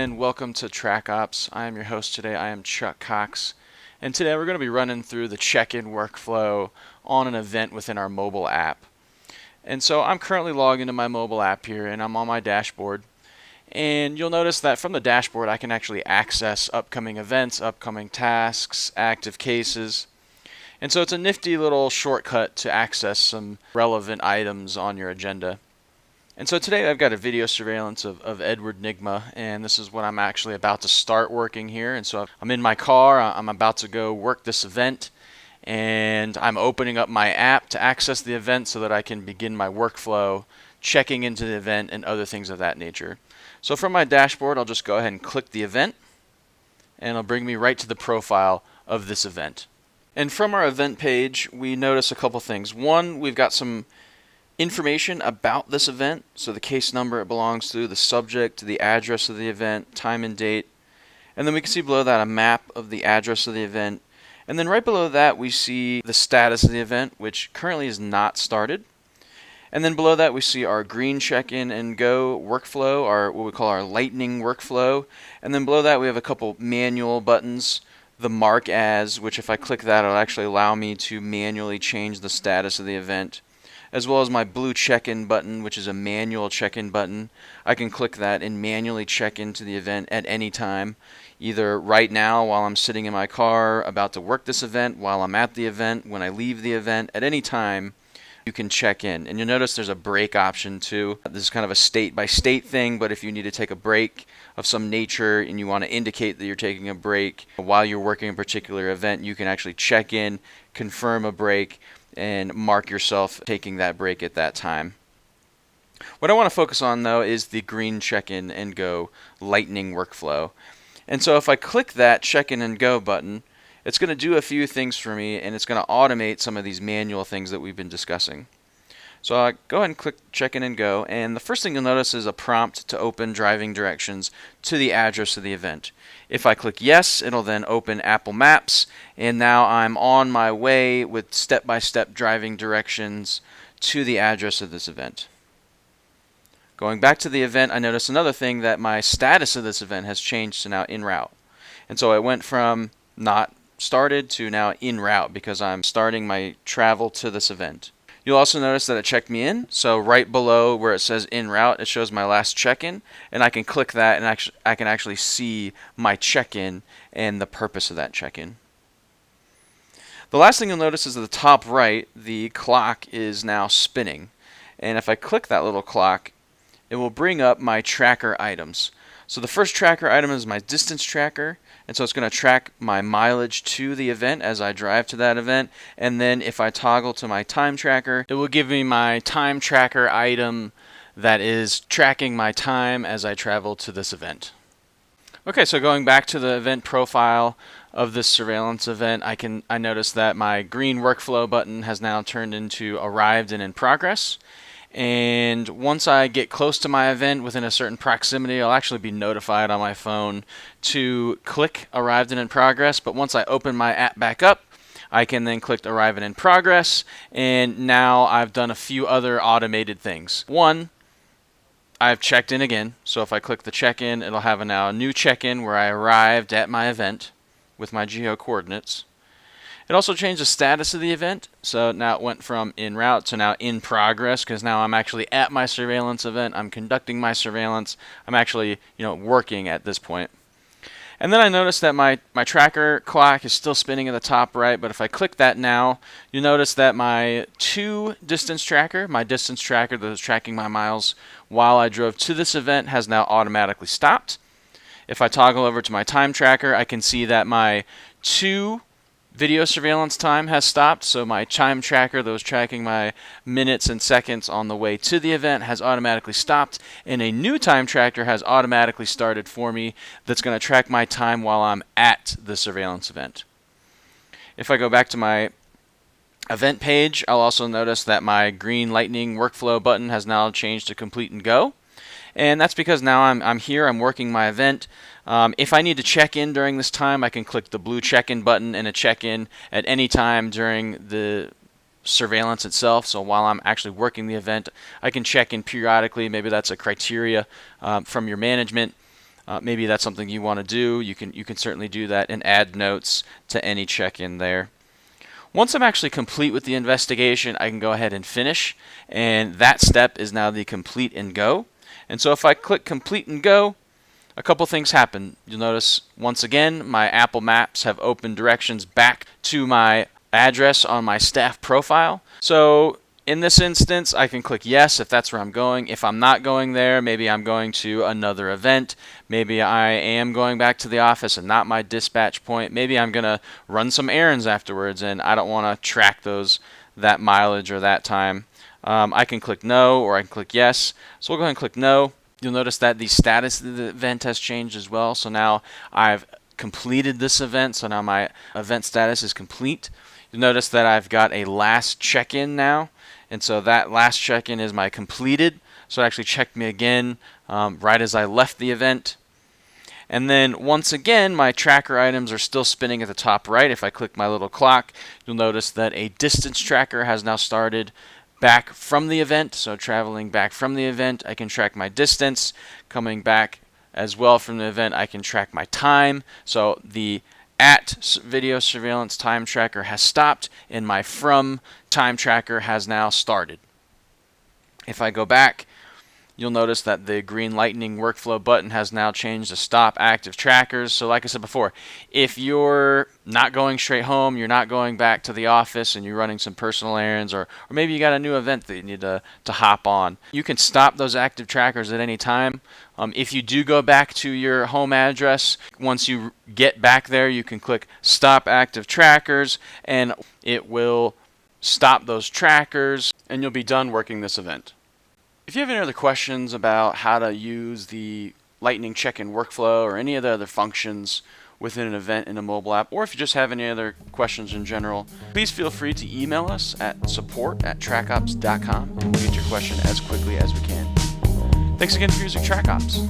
and welcome to Trackops. I am your host today. I am Chuck Cox, and today we're going to be running through the check-in workflow on an event within our mobile app. And so I'm currently logged into my mobile app here, and I'm on my dashboard. And you'll notice that from the dashboard I can actually access upcoming events, upcoming tasks, active cases. And so it's a nifty little shortcut to access some relevant items on your agenda. And so today I've got a video surveillance of Edward Nigma, and this is what I'm actually about to start working here. And so I'm in my car, I'm about to go work this event, and I'm opening up my app to access the event so that I can begin my workflow, checking into the event and other things of that nature. So from my dashboard, I'll just go ahead and click the event, and it'll bring me right to the profile of this event. And from our event page, we notice a couple things. One, we've got some information about this event, so the case number it belongs to, the subject, the address of the event, time and date, and then we can see below that a map of the address of the event, and then right below that we see the status of the event, which currently is not started, and then below that we see our green check-in and go workflow, our what we call our lightning workflow, and then below that we have a couple manual buttons, the mark as, which if I click that it'll actually allow me to manually change the status of the event, as well as my blue check-in button, which is a manual check-in button. I can click that and manually check into the event at any time, either right now while I'm sitting in my car about to work this event, while I'm at the event, when I leave the event, at any time you can check in. And you'll notice there's a break option too. This is kind of a state-by-state thing, but if you need to take a break of some nature and you want to indicate that you're taking a break while you're working a particular event, you can actually check in, confirm a break, and mark yourself taking that break at that time. What I want to focus on though is the green check-in and go lightning workflow. And so if I click that check-in and go button, it's going to do a few things for me, and it's going to automate some of these manual things that we've been discussing. So I go ahead and click check-in and go, and the first thing you'll notice is a prompt to open driving directions to the address of the event. If I click yes, it'll then open Apple Maps, and now I'm on my way with step-by-step driving directions to the address of this event. Going back to the event, I notice another thing, that my status of this event has changed to now en route. And so I went from not started to now en route because I'm starting my travel to this event. You'll also notice that it checked me in, so right below where it says en route, it shows my last check-in, and I can click that and I can actually see my check-in and the purpose of that check-in. The last thing you'll notice is at the top right, the clock is now spinning, and if I click that little clock, it will bring up my tracker items. So the first tracker item is my distance tracker, and so it's going to track my mileage to the event as I drive to that event. And then if I toggle to my time tracker, it will give me my time tracker item that is tracking my time as I travel to this event. Okay, so going back to the event profile of this surveillance event, I notice that my green workflow button has now turned into arrived and in progress. And once I get close to my event within a certain proximity, I'll actually be notified on my phone to click arrived and in progress. But once I open my app back up, I can then click arrive and in progress, and now I've done a few other automated things. One, I've checked in again, so if I click the check-in, it'll have now a new check-in where I arrived at my event with my geo coordinates. It also changed the status of the event, so now it went from en route to now in progress, because now I'm actually at my surveillance event, I'm conducting my surveillance, I'm actually working at this point. And then I noticed that my tracker clock is still spinning at the top right, but if I click that now, you'll notice that my distance tracker that was tracking my miles while I drove to this event, has now automatically stopped. If I toggle over to my time tracker, I can see that my video surveillance time has stopped, so my time tracker that was tracking my minutes and seconds on the way to the event has automatically stopped, and a new time tracker has automatically started for me that's going to track my time while I'm at the surveillance event. If I go back to my event page, I'll also notice that my green lightning workflow button has now changed to complete and go. And that's because now I'm here, I'm working my event. If I need to check in during this time, I can click the blue check-in button and a check-in at any time during the surveillance itself. So while I'm actually working the event, I can check in periodically. Maybe that's a criteria from your management. maybe that's something you want to do. You can certainly do that and add notes to any check-in there. Once I'm actually complete with the investigation, I can go ahead and finish, and that step is now the complete and go. And so if I click complete and go, a couple things happen. You'll notice once again my Apple Maps have opened directions back to my address on my staff profile. So in this instance, I can click yes if that's where I'm going. If I'm not going there, maybe I'm going to another event. Maybe I am going back to the office and not my dispatch point. Maybe I'm going to run some errands afterwards and I don't want to track that mileage or that time. I can click no or I can click yes. So we'll go ahead and click no. You'll notice that the status of the event has changed as well. So now I've completed this event. So now my event status is complete. You'll notice that I've got a last check-in now. And so that last check-in is my completed. So it actually checked me again right as I left the event. And then once again, my tracker items are still spinning at the top right. If I click my little clock, you'll notice that a distance tracker has now started back from the event. So traveling back from the event, I can track my distance. Coming back as well from the event, I can track my time. So the at video surveillance time tracker has stopped and my from time tracker has now started. If I go back, you'll notice that the green lightning workflow button has now changed to stop active trackers. So like I said before, if you're not going straight home, you're not going back to the office and you're running some personal errands, or maybe you got a new event that you need to hop on, you can stop those active trackers at any time. If you do go back to your home address, once you get back there, you can click Stop Active Trackers, and it will stop those trackers, and you'll be done working this event. If you have any other questions about how to use the Lightning check-in workflow or any of the other functions within an event in a mobile app, or if you just have any other questions in general, please feel free to email us at support@trackops.com, and we'll get your question as quickly as we can. Thanks again for using Trackops.